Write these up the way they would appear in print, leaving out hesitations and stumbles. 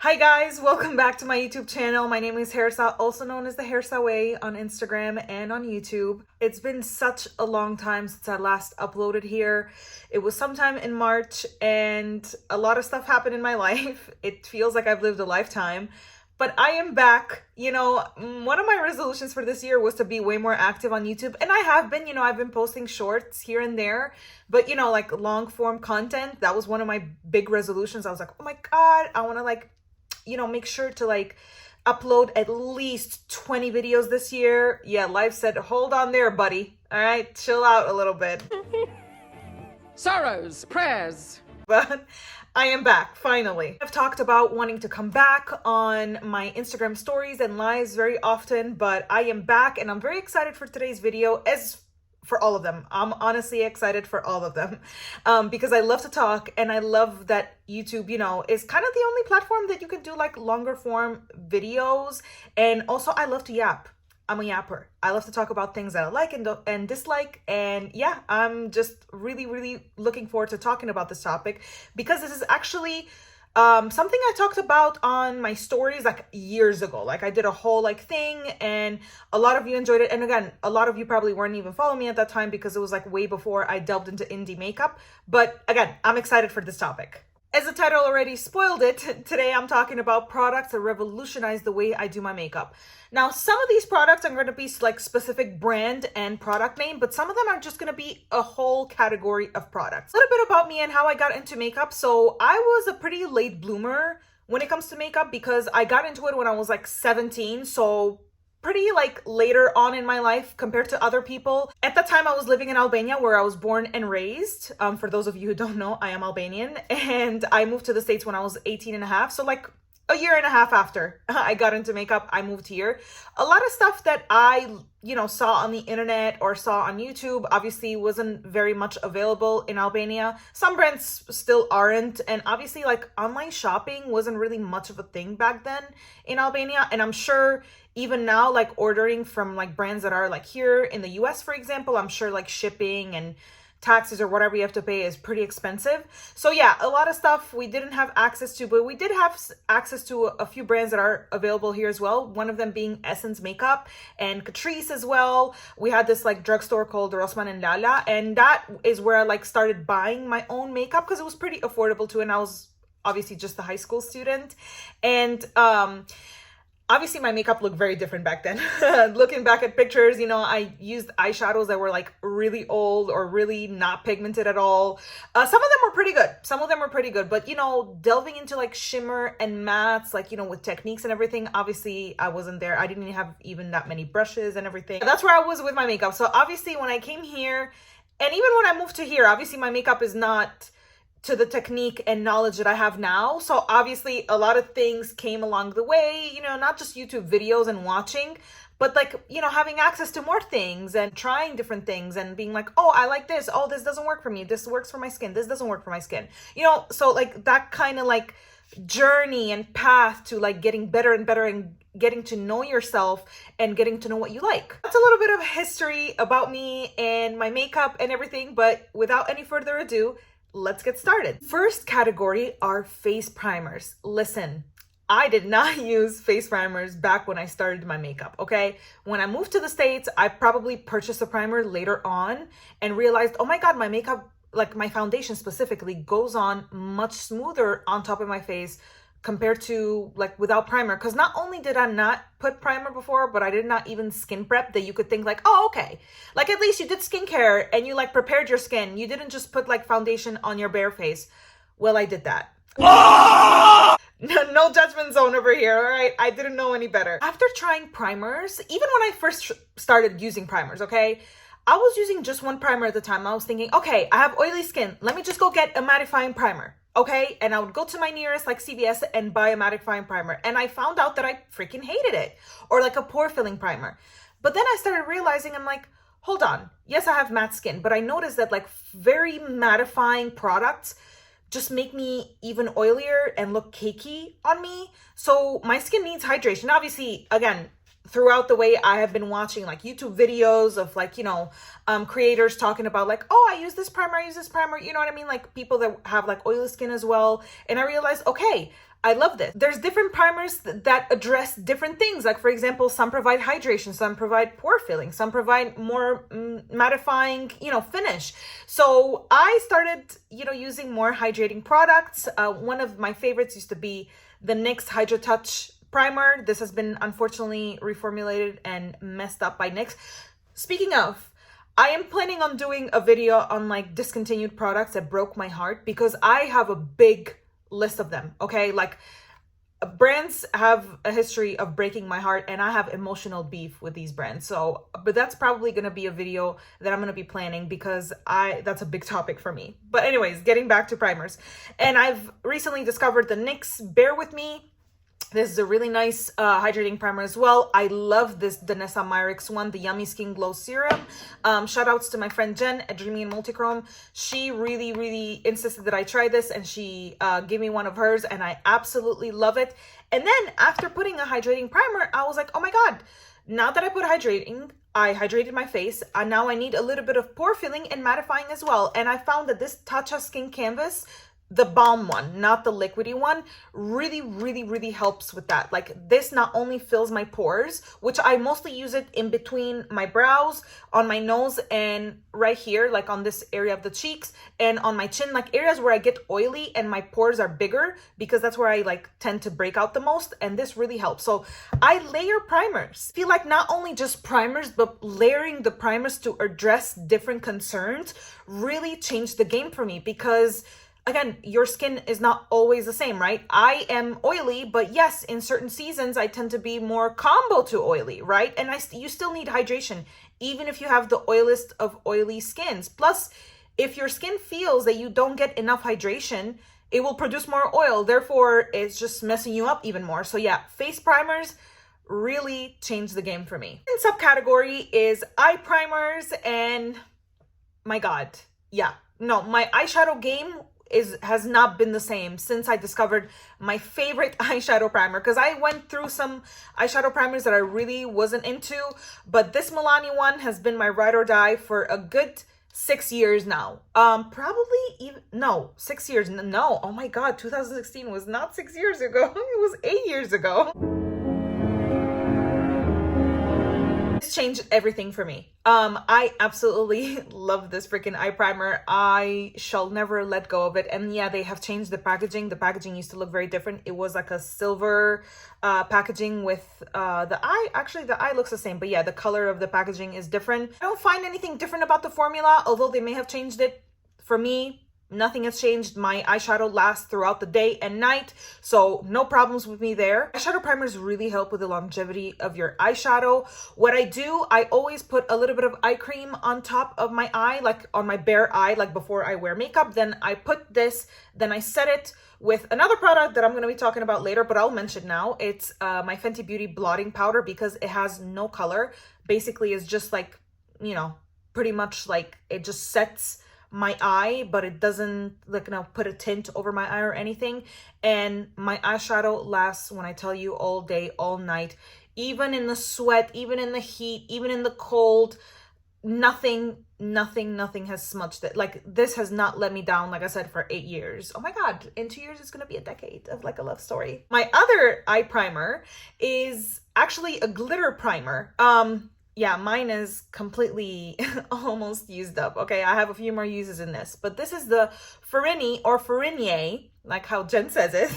Hi guys, welcome back to my YouTube channel. My name is Hersa, also known as the Hersa Way on Instagram and on YouTube. It's been such a long time since I last uploaded here. It was sometime in March and a lot of stuff happened in my life. It feels like I've lived a lifetime. But I am back. One of my resolutions for this year was to be way more active on YouTube. And I have been, I've been posting shorts here and there. But, like long form content, that was one of my big resolutions. I was like, oh my God, I want to make sure to upload at least 20 videos this year. Yeah, life said, hold on there, buddy. All right, chill out a little bit. Sorrows, prayers. But I am back, finally. I've talked about wanting to come back on my Instagram stories and lives very often, but I am back and I'm very excited for today's video, as for all of them. I'm honestly excited for all of them because I love to talk and I love that YouTube, is kind of the only platform that you can do longer form videos. And also I love to yap. I'm a yapper. I love to talk about things that I like and dislike. And yeah, I'm just really looking forward to talking about this topic because this is actually something I talked about on my stories years ago. I did a whole thing and a lot of you enjoyed it. And again, a lot of you probably weren't even following me at that time because it was way before I delved into indie makeup. But again, I'm excited for this topic. As the title already spoiled it, today I'm talking about products that revolutionize the way I do my makeup. Now, some of these products are going to be specific brand and product name, but some of them are just going to be a whole category of products. A little bit about me and how I got into makeup. So I was a pretty late bloomer when it comes to makeup because I got into it when I was 17. So pretty later on in my life compared to other people. At the time I was living in Albania where I was born and raised. For those of you who don't know, I am Albanian and I moved to the States when I was 18 and a half. So a year and a half after I got into makeup, I moved here. A lot of stuff that I, saw on the internet or saw on YouTube obviously wasn't very much available in Albania. Some brands still aren't. And obviously online shopping wasn't really much of a thing back then in Albania. And I'm sure even now, ordering from brands that are here in the US, for example, I'm sure shipping and taxes or whatever you have to pay is pretty expensive. So yeah, a lot of stuff we didn't have access to, but we did have access to a few brands that are available here as well. One of them being Essence Makeup and Catrice as well. We had this drugstore called Rossmann and Lala, and that is where I started buying my own makeup because it was pretty affordable too, and I was obviously just a high school student. And obviously, my makeup looked very different back then. Looking back at pictures, I used eyeshadows that were really old or really not pigmented at all. Some of them were pretty good. Some of them were pretty good. But, delving into shimmer and mattes, with techniques and everything, obviously I wasn't there. I didn't have even that many brushes and everything. That's where I was with my makeup. So obviously when I came here, and even when I moved to here, obviously my makeup is not to the technique and knowledge that I have now. So obviously a lot of things came along the way, not just YouTube videos and watching, but having access to more things and trying different things and being oh, I like this. Oh, this doesn't work for me. This works for my skin. This doesn't work for my skin. So that kind of journey and path to getting better and better and getting to know yourself and getting to know what you like. That's a little bit of history about me and my makeup and everything, but without any further ado, let's get started. First category are face primers. Listen, I did not use face primers back when I started my makeup, okay? When I moved to the States, I probably purchased a primer later on and realized, oh my God, my makeup, my foundation specifically, goes on much smoother on top of my face compared to without primer. Because not only did I not put primer before, but I did not even skin prep that you could think oh, okay. At least you did skincare and you prepared your skin. You didn't just put foundation on your bare face. Well, I did that. No judgment zone over here, all right? I didn't know any better. After trying primers, even when I first started using primers, okay? I was using just one primer at the time. I was thinking, okay, I have oily skin. Let me just go get a mattifying primer. Okay, and I would go to my nearest CVS and buy a mattifying primer. And I found out that I freaking hated it. Or a pore filling primer. But then I started realizing, I'm hold on. Yes, I have matte skin, but I noticed that very mattifying products just make me even oilier and look cakey on me. So my skin needs hydration. Obviously, again, throughout the way I have been watching YouTube videos of creators talking about oh, I use this primer, you know what I mean? People that have oily skin as well. And I realized, okay, I love this. There's different primers that address different things. Like for example, some provide hydration, some provide pore filling, some provide more mattifying, finish. So I started, using more hydrating products. One of my favorites used to be the NYX Hydra Touch primer. This has been unfortunately reformulated and messed up by NYX. Speaking of, I am planning on doing a video on like discontinued products that broke my heart, because I have a big list of them. Okay, like brands have a history of breaking my heart, and I have emotional beef with these brands. So, but that's probably going to be a video that I'm going to be planning, because that's a big topic for me. But anyways, getting back to primers, and I've recently discovered the NYX Bear With Me. This is a really nice hydrating primer as well. I love this Danessa Myricks one, the Yummy Skin Glow Serum. Shout outs to my friend Jen at Dreamy and Multichrome. She really, really insisted that I try this, and she gave me one of hers, and I absolutely love it. And then after putting a hydrating primer, I was like, oh my God, now that I put I hydrated my face, and now I need a little bit of pore filling and mattifying as well. And I found that this Tatcha Skin Canvas, the balm one, not the liquidy one, really, really, really helps with that. Like this not only fills my pores, which I mostly use it in between my brows, on my nose, and right here, like on this area of the cheeks, and on my chin, like areas where I get oily and my pores are bigger, because that's where I like tend to break out the most, and this really helps. So I layer primers. I feel like not only just primers, but layering the primers to address different concerns really changed the game for me, because again, your skin is not always the same, right? I am oily, but yes, in certain seasons, I tend to be more combo to oily, right? And you still need hydration, even if you have the oiliest of oily skins. Plus, if your skin feels that you don't get enough hydration, it will produce more oil. Therefore, it's just messing you up even more. So yeah, face primers really changed the game for me. And subcategory is eye primers, and my God, yeah. No, my eyeshadow game has not been the same since I discovered my favorite eyeshadow primer, because I went through some eyeshadow primers that I really wasn't into, but this Milani one has been my ride or die for a good 6 years now. Probably even, no, 6 years, no, oh my God, 2016 was not 6 years ago, it was 8 years ago. This changed everything for me. I absolutely love this freaking eye primer. I shall never let go of it. And yeah, they have changed the packaging. The packaging used to look very different. It was like a silver packaging with the eye. Actually, the eye looks the same, but yeah, the color of the packaging is different. I don't find anything different about the formula, although they may have changed it. For me, nothing has changed. My eyeshadow lasts throughout the day and night, so no problems with me there. Eyeshadow primers really help with the longevity of your eyeshadow. What I do, I always put a little bit of eye cream on top of my eye, like on my bare eye, like before I wear makeup. Then I put this, then I set it with another product that I'm going to be talking about later, but I'll mention now. It's my Fenty Beauty Blotting Powder, because it has no color. Basically, it's just like, pretty much like it just sets my eye, but it doesn't like put a tint over my eye or anything. And my eyeshadow lasts, when I tell you, all day, all night, even in the sweat, even in the heat, even in the cold. Nothing has smudged it. Like this has not let me down, like I said, for 8 years. Oh my God, in 2 years it's gonna be a decade of like a love story. My other eye primer is actually a glitter primer. Yeah, mine is completely almost used up. Okay, I have a few more uses in this, but this is the Farini or Farinier, like how Jen says it,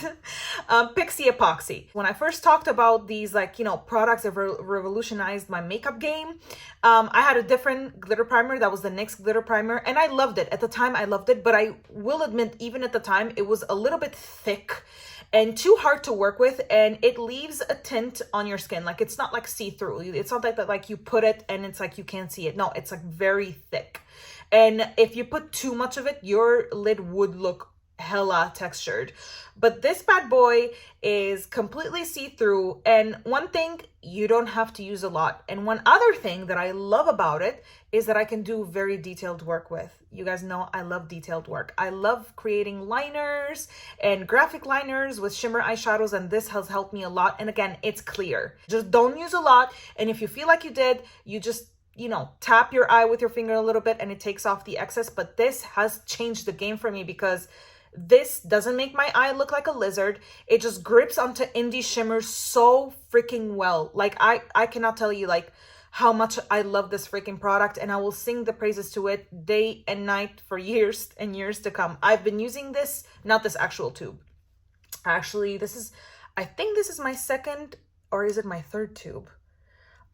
Pixie Epoxy. When I first talked about these, like, products that revolutionized my makeup game, I had a different glitter primer. That was the NYX glitter primer, and I loved it. At the time, I loved it, but I will admit, even at the time, it was a little bit thick and too hard to work with, and it leaves a tint on your skin. Like it's not like see-through. It's not like that, like you put it and it's like you can't see it. No, it's like very thick. And if you put too much of it, your lid would look hella textured. But this bad boy is completely see-through, and one thing, you don't have to use a lot. And one other thing that I love about it is that I can do very detailed work with. You guys know I love detailed work. I love creating liners and graphic liners with shimmer eyeshadows, and this has helped me a lot. And again, it's clear. Just don't use a lot, and if you feel like you did, you just tap your eye with your finger a little bit and it takes off the excess. But this has changed the game for me, because This doesn't make my eye look like a lizard. It just grips onto indie shimmers so freaking well. Like I cannot tell you like how much I love this freaking product, and I will sing the praises to it day and night for years and years to come. I've been using this, not this actual tube. Actually, I think this is my second, or is it my third tube?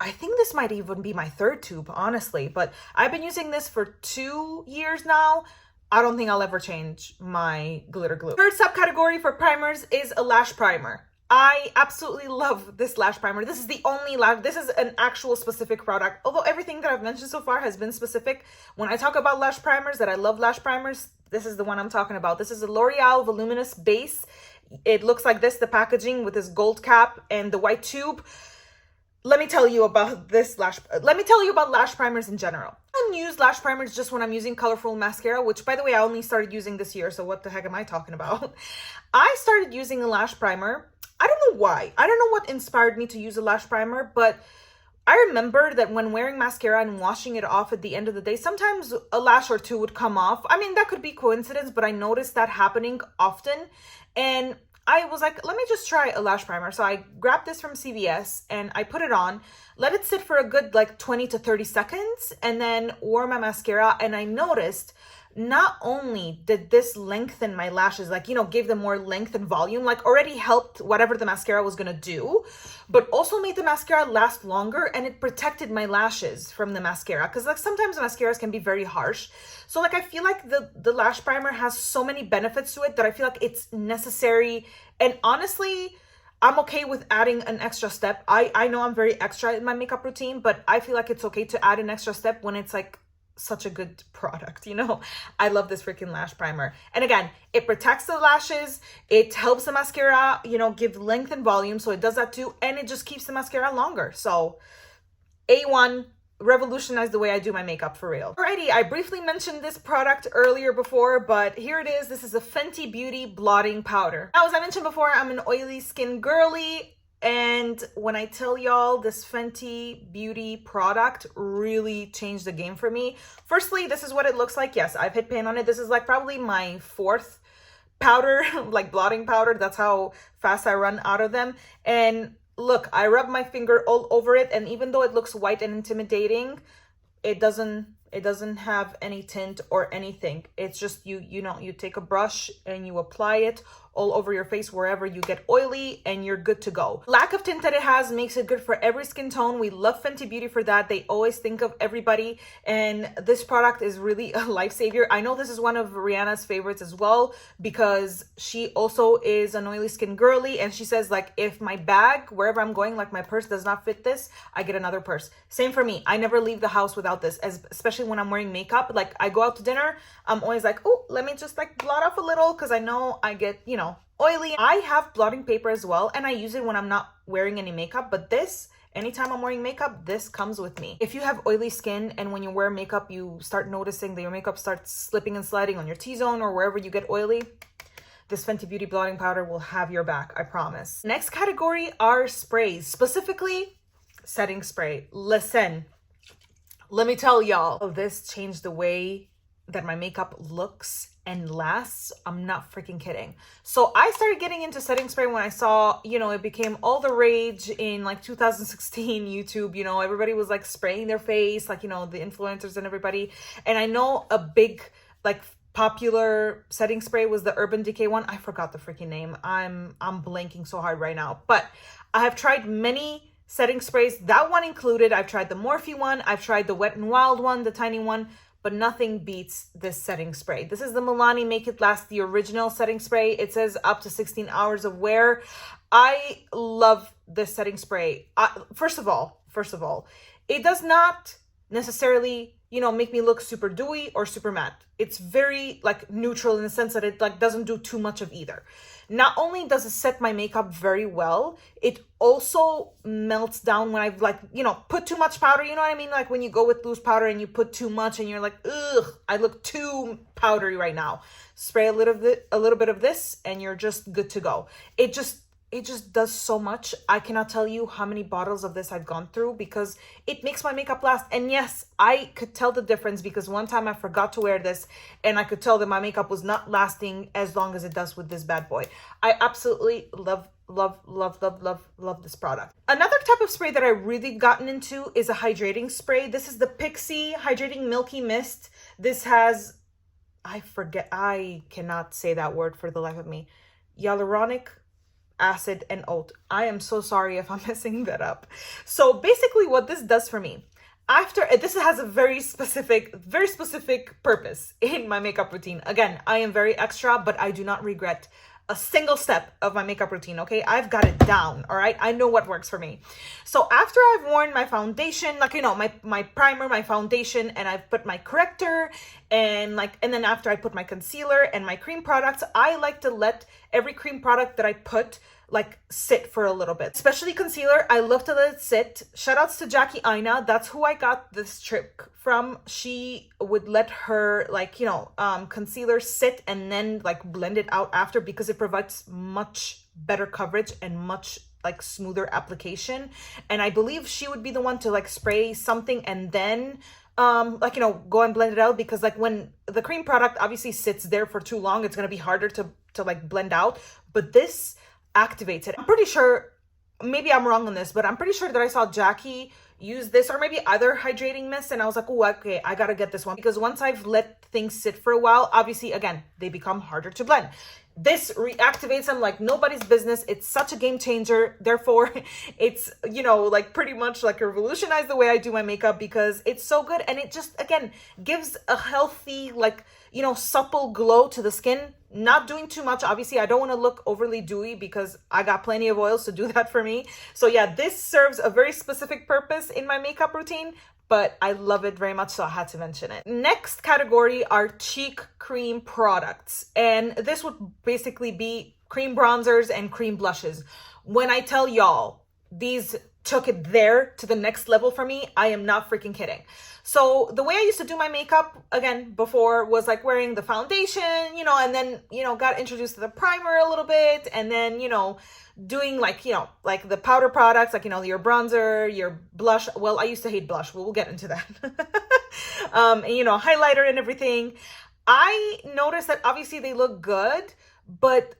I think this might even be my third tube, honestly, but I've been using this for 2 years now. I don't think I'll ever change my glitter glue. Third subcategory for primers is a lash primer. I absolutely love this lash primer. This is the only this is an actual specific product. Although everything that I've mentioned so far has been specific. When I talk about lash primers, that I love lash primers, this is the one I'm talking about. This is a L'Oreal Voluminous Base. It looks like this, the packaging with this gold cap and the white tube. Let me tell you about lash primers in general. I don't use lash primers just when I'm using colorful mascara, which by the way, I only started using this year. So what the heck am I talking about? I started using a lash primer. I don't know why. I don't know what inspired me to use a lash primer, but I remember that when wearing mascara and washing it off at the end of the day, sometimes a lash or two would come off. I mean, that could be coincidence, but I noticed that happening often. And I was like, let me just try a lash primer. So I grabbed this from CVS and I put it on, let it sit for a good like 20 to 30 seconds, and then wore my mascara. And I noticed not only did this lengthen my lashes, like, you know, gave them more length and volume, like already helped whatever the mascara was gonna do, but also made the mascara last longer, and it protected my lashes from the mascara. Because like sometimes mascaras can be very harsh. So like I feel like the lash primer has so many benefits to it that I feel like it's necessary. And honestly, I'm okay with adding an extra step. I know I'm very extra in my makeup routine, but I feel like it's okay to add an extra step when it's like such a good product, you know? I love this freaking lash primer. And again, it protects the lashes, it helps the mascara, you know, give length and volume, so it does that too, and it just keeps the mascara longer. So A1, revolutionized the way I do my makeup for real. Alrighty, I briefly mentioned this product earlier before, but here it is. This is a Fenty Beauty Blotting Powder. Now, as I mentioned before, I'm an oily skin girly, and when I tell y'all this Fenty Beauty product really changed the game for me. Firstly, this is what it looks like. Yes, I've hit pan on it. This is like probably my fourth powder, like blotting powder. That's how fast I run out of them. And look, I rub my finger all over it, and even though it looks white and intimidating, it doesn't have any tint or anything. It's just you know, you take a brush and you apply it all over your face wherever you get oily, and you're good to go. Lack of tint that it has makes it good for every skin tone. We love Fenty Beauty for that. They always think of everybody, and this product is really a lifesaver. I know this is one of Rihanna's favorites as well, because she also is an oily skin girly, and she says like, if my bag, wherever I'm going, like my purse does not fit this, I get another purse. Same for me. I never leave the house without this, especially when I'm wearing makeup. Like I go out to dinner, I'm always like, oh, let me just like blot off a little, because I know I get, you know, oily. I have blotting paper as well, and I use it when I'm not wearing any makeup, but this, anytime I'm wearing makeup, this comes with me. If you have oily skin and when you wear makeup, you start noticing that your makeup starts slipping and sliding on your T-zone or wherever you get oily, this Fenty Beauty blotting powder will have your back, I promise. Next category are sprays, specifically setting spray. Listen, let me tell y'all, this changed the way that my makeup looks and lasts. I'm not freaking kidding. So I started getting into setting spray when I saw, you know, it became all the rage in like 2016 YouTube. You know, everybody was like spraying their face, like, you know, the influencers and everybody. And I know a big like popular setting spray was the Urban Decay one. I forgot the freaking name. I'm blanking so hard right now, but I have tried many setting sprays, that one included. I've tried the Morphe one, I've tried the Wet n Wild one, the tiny one, but nothing beats this setting spray. This is the Milani Make It Last, the original setting spray. It says up to 16 hours of wear. I love this setting spray. First of all, it does not necessarily, you know, make me look super dewy or super matte. It's very like neutral in the sense that it like doesn't do too much of either. Not only does it set my makeup very well, it also melts down when I've like, you know, put too much powder. You know what I mean? Like when you go with loose powder and you put too much and you're like, ugh, I look too powdery right now. Spray a little bit of this and you're just good to go. It just it just does so much. I cannot tell you how many bottles of this I've gone through because it makes my makeup last. And yes, I could tell the difference because one time I forgot to wear this and I could tell that my makeup was not lasting as long as it does with this bad boy. I absolutely love this product. Another type of spray that I really gotten into is a hydrating spray. This is the Pixi Hydrating Milky Mist. This has, I cannot say that word for the life of me. Hyaluronic acid and oat. I am so sorry if I'm messing that up. So basically what this does for me, this has a very specific purpose in my makeup routine. Again, I am very extra, but I do not regret a single step of my makeup routine, okay? I've got it down, all right? I know what works for me. So after I've worn my foundation, like, you know, my primer, my foundation, and I've put my corrector, and then after I put my concealer and my cream products, I like to let every cream product that I put like sit for a little bit. Especially concealer, I love to let it sit. Shout outs to Jackie Aina. That's who I got this trick from. She would let her concealer sit and then like blend it out after because it provides much better coverage and much like smoother application. And I believe she would be the one to like spray something and then go and blend it out, because like when the cream product obviously sits there for too long, it's going to be harder to like blend out, but this activates it. I'm pretty sure, maybe I'm wrong on this, but I'm pretty sure that I saw Jackie use this or maybe other hydrating mist, and I was like, oh, okay, I gotta get this one, because once I've let things sit for a while, obviously again they become harder to blend. This reactivates them like nobody's business. It's such a game changer. Therefore, it's, like pretty much like revolutionized the way I do my makeup, because it's so good. And it just, again, gives a healthy, like, supple glow to the skin. Not doing too much. Obviously, I don't want to look overly dewy because I got plenty of oils to do that for me. So yeah, this serves a very specific purpose in my makeup routine, but I love it very much, so I had to mention it. Next category are cheek cream products. And this would basically be cream bronzers and cream blushes. When I tell y'all, these took it there to the next level for me, I am not freaking kidding. So the way I used to do my makeup, again, before was like wearing the foundation, and then, got introduced to the primer a little bit, and then, doing like the powder products, like your bronzer, your blush. Well, I used to hate blush, but we'll get into that. And highlighter and everything. I noticed that obviously they look good, but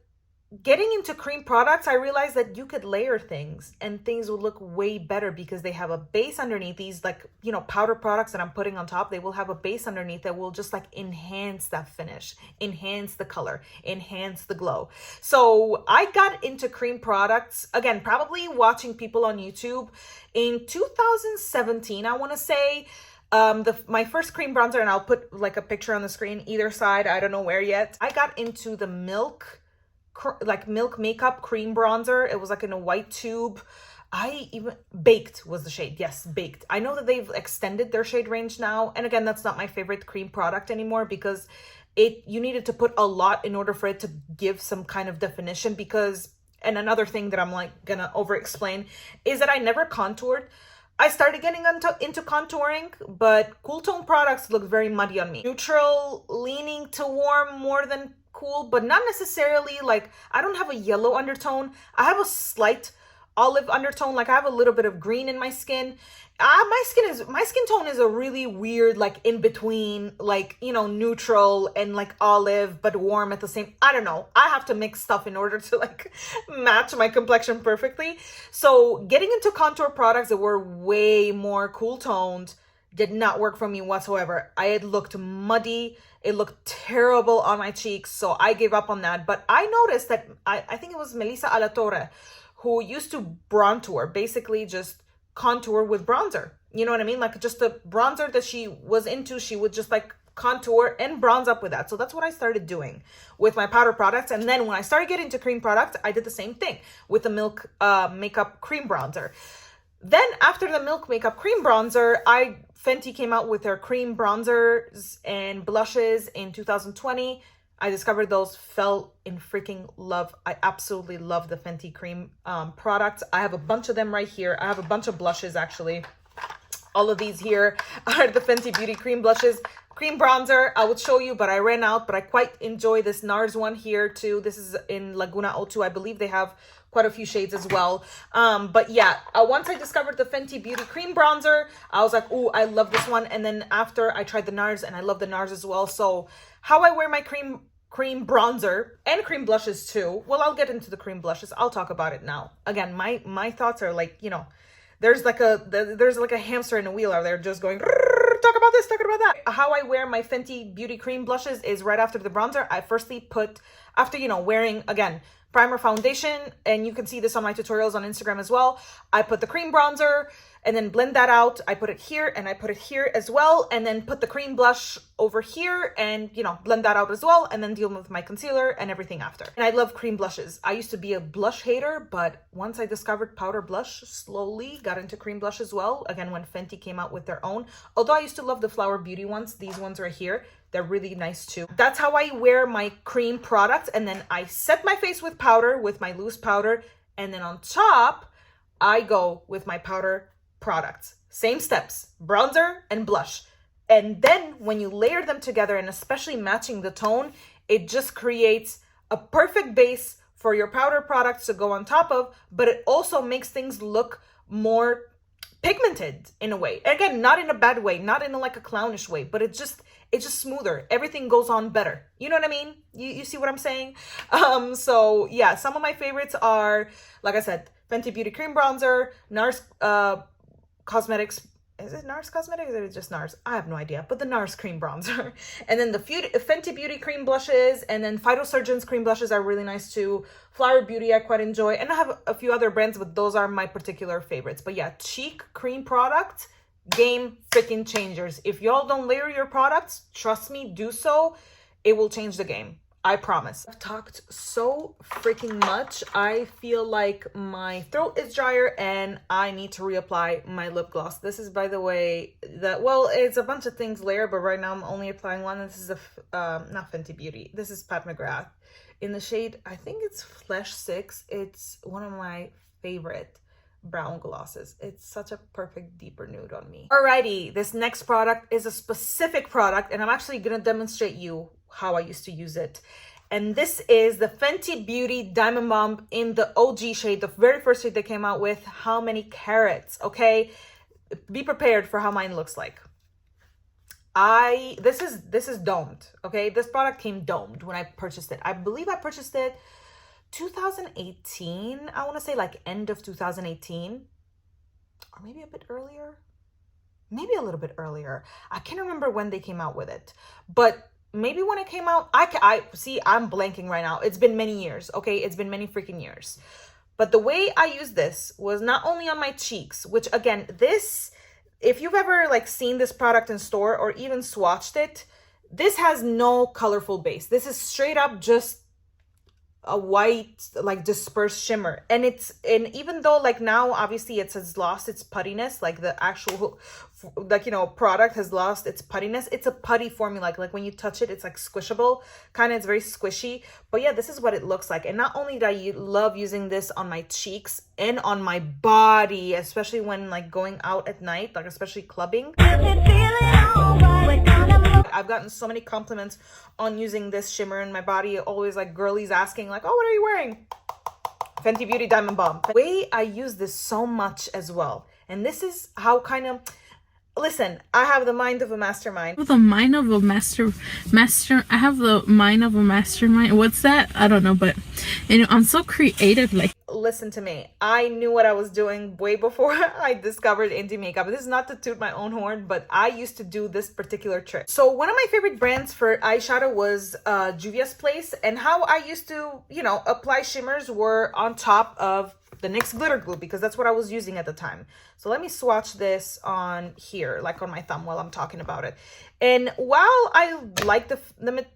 getting into cream products, I realized that you could layer things and things will look way better because they have a base underneath. These like, powder products that I'm putting on top, they will have a base underneath that will just like enhance that finish, enhance the color, enhance the glow. So I got into cream products, again, probably watching people on YouTube in 2017, I want to say. My first cream bronzer, and I'll put like a picture on the screen either side, I don't know where yet. I got into the milk makeup cream bronzer. It was like in a white tube. Baked was the shade. Yes, Baked. I know that they've extended their shade range now, and again, that's not my favorite cream product anymore because you needed to put a lot in order for it to give some kind of definition. And another thing that I'm like gonna over explain is that I never contoured. I started getting into contouring, but cool tone products look very muddy on me. Neutral, leaning to warm more than cool, but not necessarily like, I don't have a yellow undertone. I have a slight olive undertone. Like I have a little bit of green in my skin. My skin tone is a really weird, like in between, like, neutral and like olive, but warm at the same. I don't know. I have to mix stuff in order to like match my complexion perfectly. So getting into contour products that were way more cool toned did not work for me whatsoever. It looked muddy. It looked terrible on my cheeks. So I gave up on that. But I noticed that I think it was Melissa Alatorre who used to bronzer, basically just contour with bronzer. You know what I mean? Like just the bronzer that she was into, she would just like contour and bronze up with that. So that's what I started doing with my powder products. And then when I started getting into cream products, I did the same thing with the Milk Makeup Cream Bronzer. Then after the Milk Makeup Cream Bronzer, Fenty came out with their cream bronzers and blushes in 2020. I discovered those, fell in freaking love. I absolutely love the Fenty cream products. I have a bunch of them right here. I have a bunch of blushes actually. All of these here are the Fenty Beauty cream blushes. Cream bronzer, I would show you, but I ran out. But I quite enjoy this NARS one here too. This is in Laguna O2. I believe they have quite a few shades as well. But yeah, once I discovered the Fenty Beauty Cream Bronzer, I was like, ooh, I love this one. And then after I tried the NARS, and I love the NARS as well. So how I wear my cream bronzer and cream blushes too. Well, I'll get into the cream blushes. I'll talk about it now. Again, my thoughts are like, you know, there's like a hamster in a wheel out there just going, talk about this, talk about that. How I wear my Fenty Beauty Cream blushes is right after the bronzer. I firstly put, after, you know, wearing, again, primer, foundation, and you can see this on my tutorials on Instagram as well. I put the cream bronzer and then blend that out. I put it here and I put it here as well, and then put the cream blush over here and, you know, blend that out as well, and then deal with my concealer and everything after. And I love cream blushes. I used to be a blush hater, but once I discovered powder blush, slowly got into cream blush as well. Again, when Fenty came out with their own, although I used to love the Flower Beauty ones, these ones right here, they're really nice too. That's how I wear my cream product. And then I set my face with powder, with my loose powder. And then on top, I go with my powder products. Same steps, bronzer and blush. And then when you layer them together, and especially matching the tone, it just creates a perfect base for your powder products to go on top of, but it also makes things look more pigmented in a way. Again, not in a bad way, not in like a clownish way, but it's just smoother. Everything goes on better. You know what I mean? You see what I'm saying? So yeah, some of my favorites are, like I said, Fenty Beauty Cream Bronzer, NARS Cosmetics. Is it NARS Cosmetics or is it just NARS? I have no idea, but the NARS Cream Bronzer. And then the Fenty Beauty Cream Blushes, and then Phytosurgeon's Cream Blushes are really nice too. Flower Beauty I quite enjoy. And I have a few other brands, but those are my particular favorites. But yeah, cheek cream product, game freaking changers. If y'all don't layer your products, trust me, do so. It will change the game. I promise. I've talked so freaking much. I feel like my throat is drier and I need to reapply my lip gloss. This is, by the way, well, it's a bunch of things layered, but right now I'm only applying one. This is not Fenty Beauty. This is Pat McGrath in the shade, I think it's Flesh 6. It's one of my favorite brown glosses. It's such a perfect deeper nude on me. Alrighty, this next product is a specific product, and I'm actually gonna demonstrate you how I used to use it. And this is the Fenty Beauty Diamond Bomb in the OG shade, the very first shade they came out with. How many carats? Okay, be prepared for how mine looks like. This is domed. Okay, this product came domed when I purchased it. I believe I purchased it 2018. I want to say like end of 2018, or maybe a bit earlier, maybe a little bit earlier. I can't remember when they came out with it, but maybe when it came out. I see, I'm blanking right now. It's been many years. Okay, it's been many freaking years. But the way I used this was not only on my cheeks, which again, this, if you've ever like seen this product in store or even swatched it, this has no colorful base. This is straight up just a white, like dispersed shimmer. And even though like now obviously it has lost its puttiness, like the actual, like, you know, product has lost its puttiness. It's a putty formula. Like when you touch it, it's like squishable kind of, it's very squishy. But yeah, this is what it looks like. And not only do I love using this on my cheeks and on my body, especially when like going out at night, like especially clubbing. I've gotten so many compliments on using this shimmer in my body. Always like girlies asking like, oh, what are you wearing? Fenty Beauty Diamond Bomb. The way I use this so much as well. And this is how kind of, listen, I have the mind of a mastermind. The mind of a I have the mind of a mastermind. What's that? I don't know, but you know, I'm so creative. Like, listen to me. I knew what I was doing way before I discovered indie makeup. This is not to toot my own horn, but I used to do this particular trick. So one of my favorite brands for eyeshadow was Juvia's Place, and how I used to, you know, apply shimmers were on top of the NYX glitter glue, because that's what I was using at the time. So let me swatch this on here, like on my thumb while I'm talking about it. And while I like the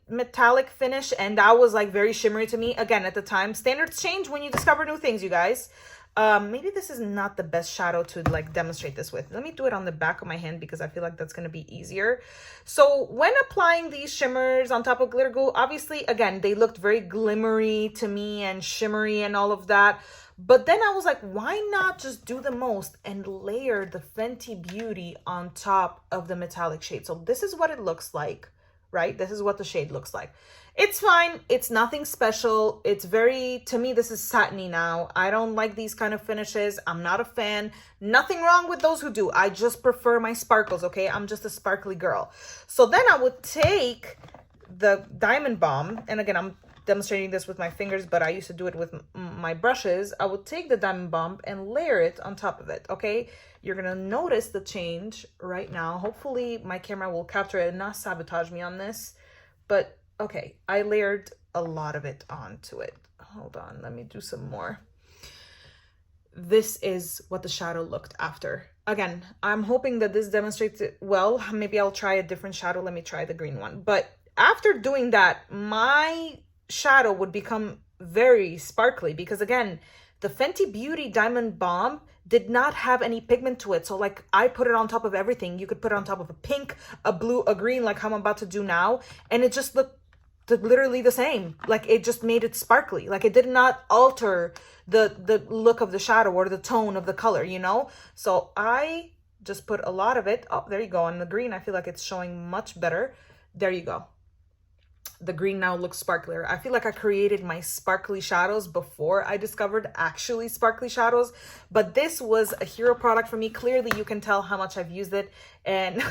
metallic finish, and that was like very shimmery to me, again, at the time, standards change when you discover new things, you guys. Maybe this is not the best shadow to like demonstrate this with. Let me do it on the back of my hand because I feel like that's going to be easier. So when applying these shimmers on top of glitter glue, obviously, again, they looked very glimmery to me and shimmery and all of that. But then I was like, why not just do the most and layer the Fenty Beauty on top of the metallic shade? So this is what it looks like, right? This is what the shade looks like. It's fine. It's nothing special. It's very, to me, this is satiny now. I don't like these kind of finishes. I'm not a fan. Nothing wrong with those who do. I just prefer my sparkles, okay? I'm just a sparkly girl. So then I would take the Diamond Bomb, and again, I'm demonstrating this with my fingers, but I used to do it with my brushes. I would take the Diamond Bomb and layer it on top of it, okay? You're gonna notice the change right now. Hopefully my camera will capture it and not sabotage me on this, but okay, I layered a lot of it onto it. Hold on, let me do some more. This is what the shadow looked after. Again, I'm hoping that this demonstrates it well. Maybe I'll try a different shadow. Let me try the green one. But after doing that, my shadow would become very sparkly because again, the Fenty Beauty Diamond Bomb did not have any pigment to it. So like I put it on top of everything. You could put it on top of a pink, a blue, a green, like how I'm about to do now. And it just looked literally the same. Like it just made it sparkly. Like it did not alter the look of the shadow or the tone of the color, you know? So I just put a lot of it. Oh, there you go. On the green, I feel like it's showing much better. There you go. The green now looks sparklier. I feel like I created my sparkly shadows before I discovered actually sparkly shadows, but this was a hero product for me. Clearly you can tell how much I've used it and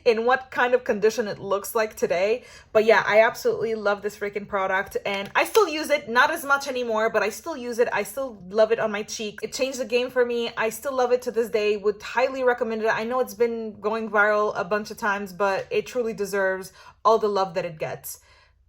in what kind of condition it looks like today. But yeah, I absolutely love this freaking product and I still use it, not as much anymore, but I still use it. I still love it on my cheek. It changed the game for me. I still love it to this day. Would highly recommend it. I know it's been going viral a bunch of times, but it truly deserves all the love that it gets.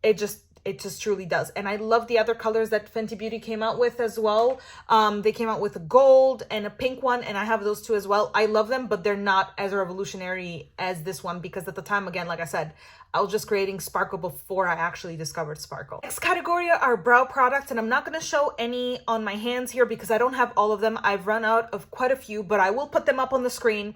It just truly does. And I love the other colors that Fenty Beauty came out with as well. They came out with a gold and a pink one, and I have those two as well. I love them, but they're not as revolutionary as this one because at the time, again, like I said, I was just creating sparkle before I actually discovered sparkle. Next category are brow products, and I'm not going to show any on my hands here because I don't have all of them. I've run out of quite a few, but I will put them up on the screen.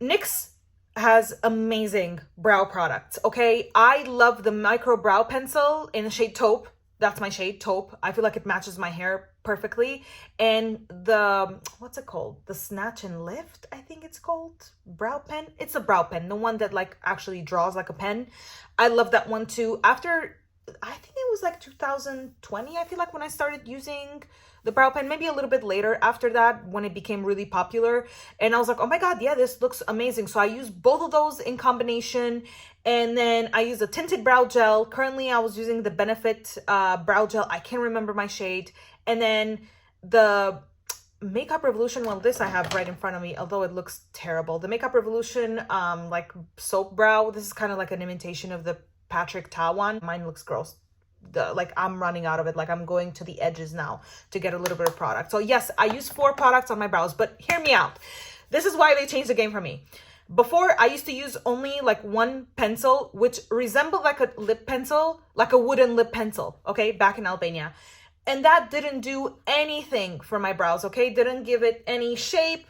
NYX has amazing brow products, okay? I love the micro brow pencil in the shade taupe. That's my shade, taupe. I feel like it matches my hair perfectly. And the, what's it called? The Snatch and Lift, I think it's called. Brow pen? It's a brow pen, the one that like actually draws like a pen. I love that one too. After, I think it was like 2020, I feel like, when I started using the brow pen, maybe a little bit later after that when it became really popular. And I was like, oh my God, yeah, this looks amazing. So I use both of those in combination. And then I use a tinted brow gel. Currently, I was using the Benefit brow gel. I can't remember my shade. And then the Makeup Revolution, well, this I have right in front of me, although it looks terrible. The Makeup Revolution like soap brow. This is kind of like an imitation of the Patrick Ta one. Mine looks gross. Like I'm running out of it. Like I'm going to the edges now to get a little bit of product. So yes, I use 4 products on my brows, but hear me out. This is why they changed the game for me. Before, I used to use only like one pencil, which resembled like a lip pencil, like a wooden lip pencil, okay, back in Albania. And that didn't do anything for my brows, okay? Didn't give it any shape,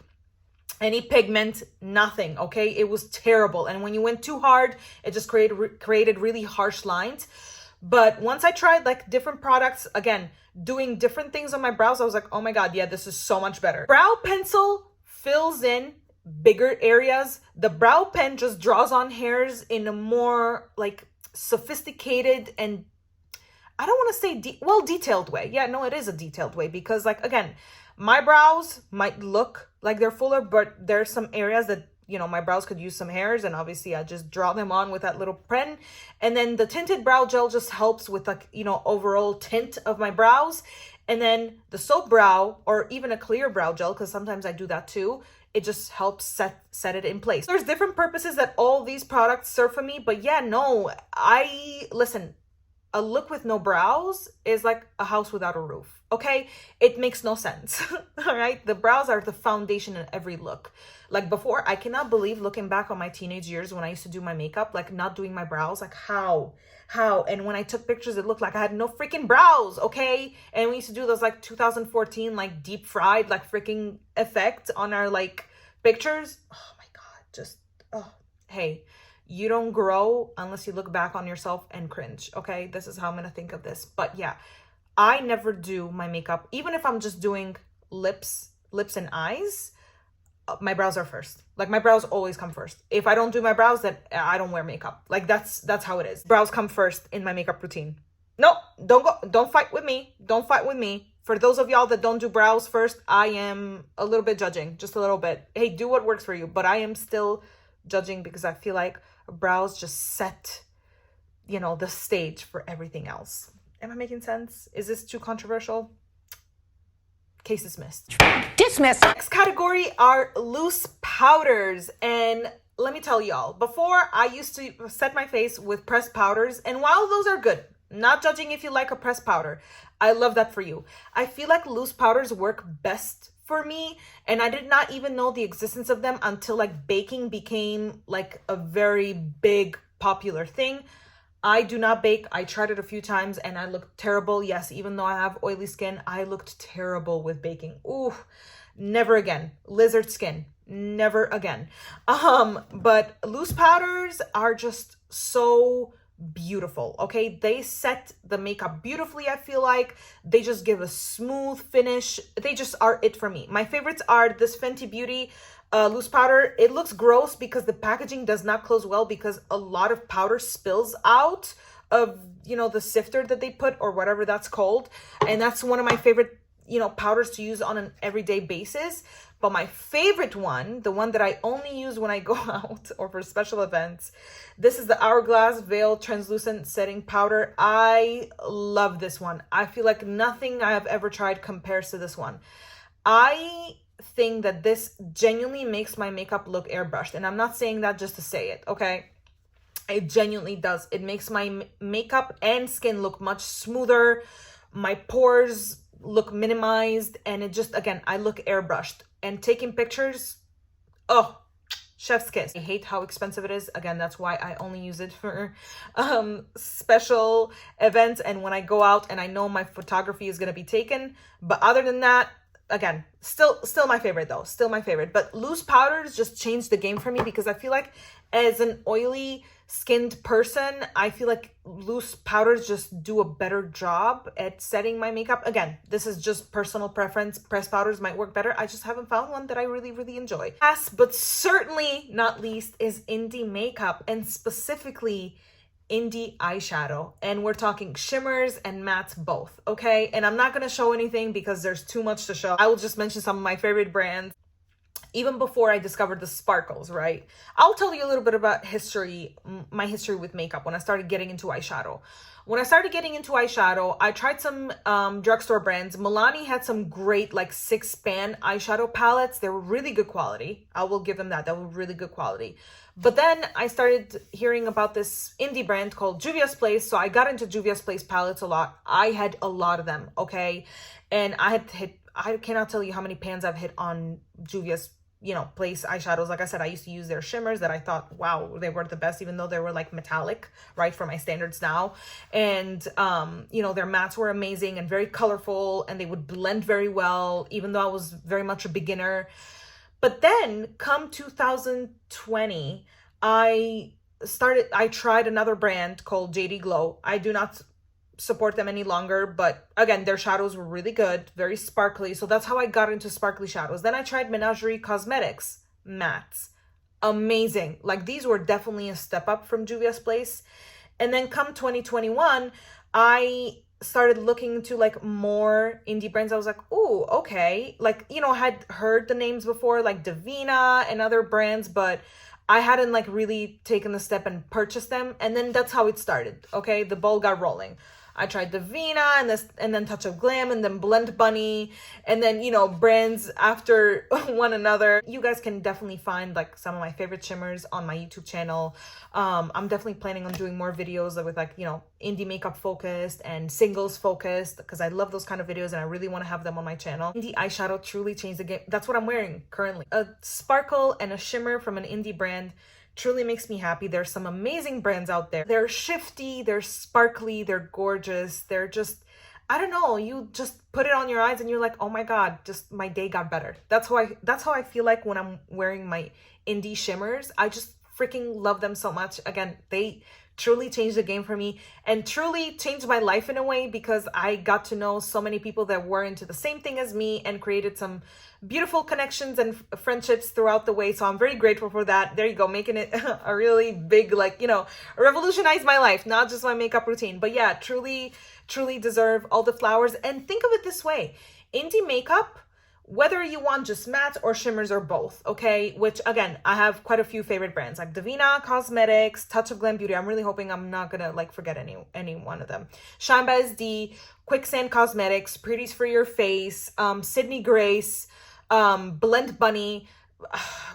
any pigment, nothing, okay? It was terrible. And when you went too hard, it just created really harsh lines. But once I tried like different products, again, doing different things on my brows, I was like, oh my God, yeah, this is so much better. Brow pencil fills in bigger areas. The brow pen just draws on hairs in a more like sophisticated and I don't want to say detailed way. Yeah, no, it is a detailed way because like, again, my brows might look like they're fuller, but there's some areas that, you know, my brows could use some hairs, and obviously I just draw them on with that little pen. And then the tinted brow gel just helps with like, you know, overall tint of my brows. And then the soap brow or even a clear brow gel, because sometimes I do that too, it just helps set it in place. There's different purposes that all these products serve for me, but yeah, no, listen, a look with no brows is like a house without a roof, okay? It makes no sense, all right? The brows are the foundation in every look. Like before, I cannot believe looking back on my teenage years when I used to do my makeup, like not doing my brows, like how? And when I took pictures, it looked like I had no freaking brows, okay? And we used to do those like 2014, like deep fried, like freaking effect on our like pictures. Oh my God, just, oh, hey. You don't grow unless you look back on yourself and cringe, okay? This is how I'm gonna think of this. But yeah, I never do my makeup, even if I'm just doing lips and eyes. my brows are first. Like my brows always come first. If I don't do my brows, then I don't wear makeup. Like that's how it is. Brows come first in my makeup routine. No, don't fight with me. Don't fight with me. For those of y'all that don't do brows first, I am a little bit judging, just a little bit. Hey, do what works for you, but I am still judging because I feel like brows just set, you know, the stage for everything else. Am I making sense? Is this too controversial? Case dismissed. Dismissed. Next category are loose powders. And let me tell y'all, before I used to set my face with pressed powders. And while those are good, not judging if you like a pressed powder, I love that for you. I feel like loose powders work best for me. And I did not even know the existence of them until like baking became like a very big popular thing. I do not bake. I tried it a few times and I looked terrible. Yes, even though I have oily skin, I looked terrible with baking. Ooh, never again. Lizard skin, never again. But loose powders are just so beautiful, okay? They set the makeup beautifully, I feel like. They just give a smooth finish. They just are it for me. My favorites are this Fenty Beauty loose powder. It looks gross because the packaging does not close well because a lot of powder spills out of, you know, the sifter that they put or whatever that's called. And that's one of my favorite, you know, powders to use on an everyday basis. But my favorite one, the one that I only use when I go out or for special events, this is the Hourglass Veil Translucent Setting Powder. I love this one. I feel like nothing I have ever tried compares to this one. I think that this genuinely makes my makeup look airbrushed, and I'm not saying that just to say it, okay? It genuinely does. It makes my makeup and skin look much smoother. My pores look minimized, and it just, again, I look airbrushed. And taking pictures, oh, chef's kiss. I hate how expensive it is. Again, that's why I only use it for special events and when I go out and I know my photography is going to be taken. But other than that, again, still my favorite though. Still my favorite. But loose powders just changed the game for me because I feel like as an oily skinned person, I feel like loose powders just do a better job at setting my makeup. Again, this is just personal preference. Pressed powders might work better. I just haven't found one that I really enjoy. Last but certainly not least is indie makeup, and specifically indie eyeshadow. And we're talking shimmers and mattes both, okay? And I'm not gonna show anything because there's too much to show. I will just mention some of my favorite brands. Even before I discovered the sparkles, right? I'll tell you a little bit about my history with makeup when I started getting into eyeshadow. When I started getting into eyeshadow, I tried some drugstore brands. Milani had some great like 6-span eyeshadow palettes. They were really good quality. I will give them that. They were really good quality. But then I started hearing about this indie brand called Juvia's Place. So I got into Juvia's Place palettes a lot. I had a lot of them, okay? And I cannot tell you how many pans I've hit on Juvia's, you know, Place eyeshadows. Like I said, I used to use their shimmers that I thought, wow, they were the best, even though they were like metallic, right, for my standards now. And, you know, their mattes were amazing and very colorful, and they would blend very well, even though I was very much a beginner. But then come 2020, I tried another brand called JD Glow. I do not support them any longer, but again, their shadows were really good, very sparkly. So that's how I got into sparkly shadows. Then I tried Menagerie Cosmetics mattes. Amazing. Like these were definitely a step up from Juvia's Place. And then come 2021, I started looking into like more indie brands. I was like, oh, okay. Like, you know, I had heard the names before, like Divina and other brands, but I hadn't like really taken the step and purchased them. And then that's how it started. Okay. The ball got rolling. I tried Divina and then Touch of Glam and then Blend Bunny and then, you know, brands after one another. You guys can definitely find like some of my favorite shimmers on my YouTube channel. I'm definitely planning on doing more videos with like, you know, indie makeup focused and singles focused because I love those kind of videos and I really want to have them on my channel. Indie eyeshadow truly changed the game. That's what I'm wearing currently. A sparkle and a shimmer from an indie brand truly makes me happy. There's some amazing brands out there. They're shifty, they're sparkly, they're gorgeous. They're just, I don't know, you just put it on your eyes and you're like, oh my God, just my day got better. That's how I feel like when I'm wearing my indie shimmers. I just freaking love them so much. Again, they truly changed the game for me and truly changed my life in a way, because I got to know so many people that were into the same thing as me and created some beautiful connections and friendships throughout the way. So I'm very grateful for that. There you go, making it a really big, like, you know, revolutionize my life, not just my makeup routine. But yeah, truly deserve all the flowers. And think of it this way, indie makeup, whether you want just matte or shimmers or both, okay? Which again, I have quite a few favorite brands like Davina Cosmetics, Touch of Glam Beauty. I'm really hoping I'm not gonna like forget any one of them. Shine by SD, Quicksand Cosmetics, Pretties for Your Face, Sydney Grace, Blend Bunny.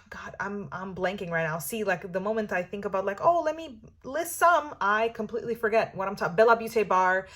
God, I'm blanking right now. See, like the moment I think about like, oh, let me list some, I completely forget what I'm talking. Bella Beauty Bar.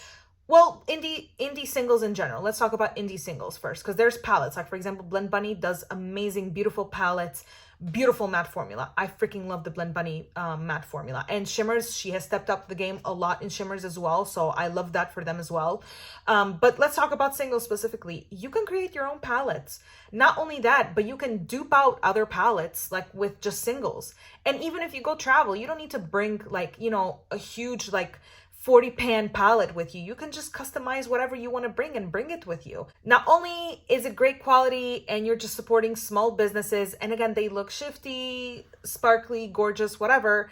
Well, indie singles in general. Let's talk about indie singles first, because there's palettes. Like for example, Blend Bunny does amazing, beautiful palettes, beautiful matte formula. I freaking love the Blend Bunny matte formula. And shimmers, she has stepped up the game a lot in shimmers as well. So I love that for them as well. But let's talk about singles specifically. You can create your own palettes. Not only that, but you can dupe out other palettes like with just singles. And even if you go travel, you don't need to bring like, you know, a huge like 40 pan palette with you. You can just customize whatever you want to bring and bring it with you. Not only is it great quality and you're just supporting small businesses, and again, they look shifty, sparkly, gorgeous, whatever,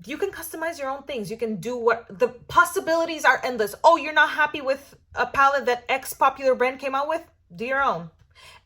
you can customize your own things. You can do what the possibilities are endless. Oh, you're not happy with a palette that X popular brand came out with? Do your own.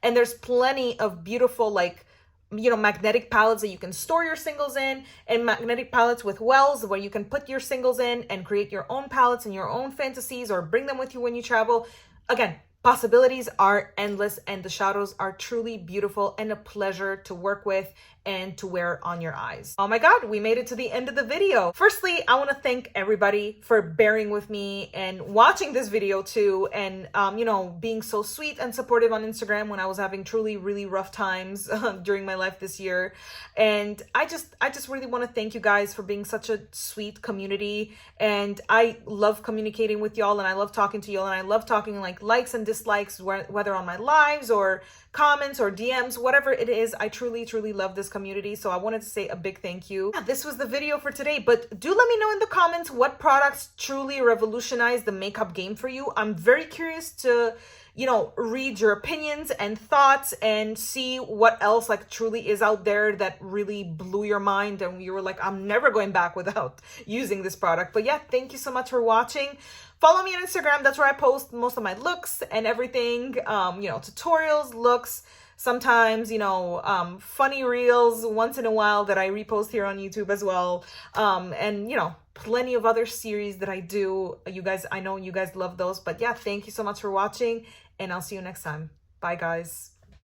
And there's plenty of beautiful, like, you know, magnetic palettes that you can store your singles in, and magnetic palettes with wells where you can put your singles in and create your own palettes and your own fantasies, or bring them with you when you travel. Again, possibilities are endless, and the shadows are truly beautiful and a pleasure to work with and to wear on your eyes. Oh my God, we made it to the end of the video. Firstly, I want to thank everybody for bearing with me and watching this video too, and you know, being so sweet and supportive on Instagram when I was having truly really rough times during my life this year. And I just really want to thank you guys for being such a sweet community. And I love communicating with y'all, and I love talking to y'all, and I love talking like likes and dislikes, whether on my lives or comments or DMs, whatever it is. I truly love this community, so I wanted to say a big thank you. Yeah, this was the video for today, but do let me know in the comments what products truly revolutionized the makeup game for you. I'm very curious to, you know, read your opinions and thoughts and see what else like truly is out there that really blew your mind and you were like, I'm never going back without using this product. But yeah, thank you so much for watching. Follow me on Instagram. That's where I post most of my looks and everything. You know, tutorials, looks, sometimes, you know, funny reels once in a while that I repost here on YouTube as well. And, you know, plenty of other series that I do. You guys, I know you guys love those. But yeah, thank you so much for watching, and I'll see you next time. Bye, guys.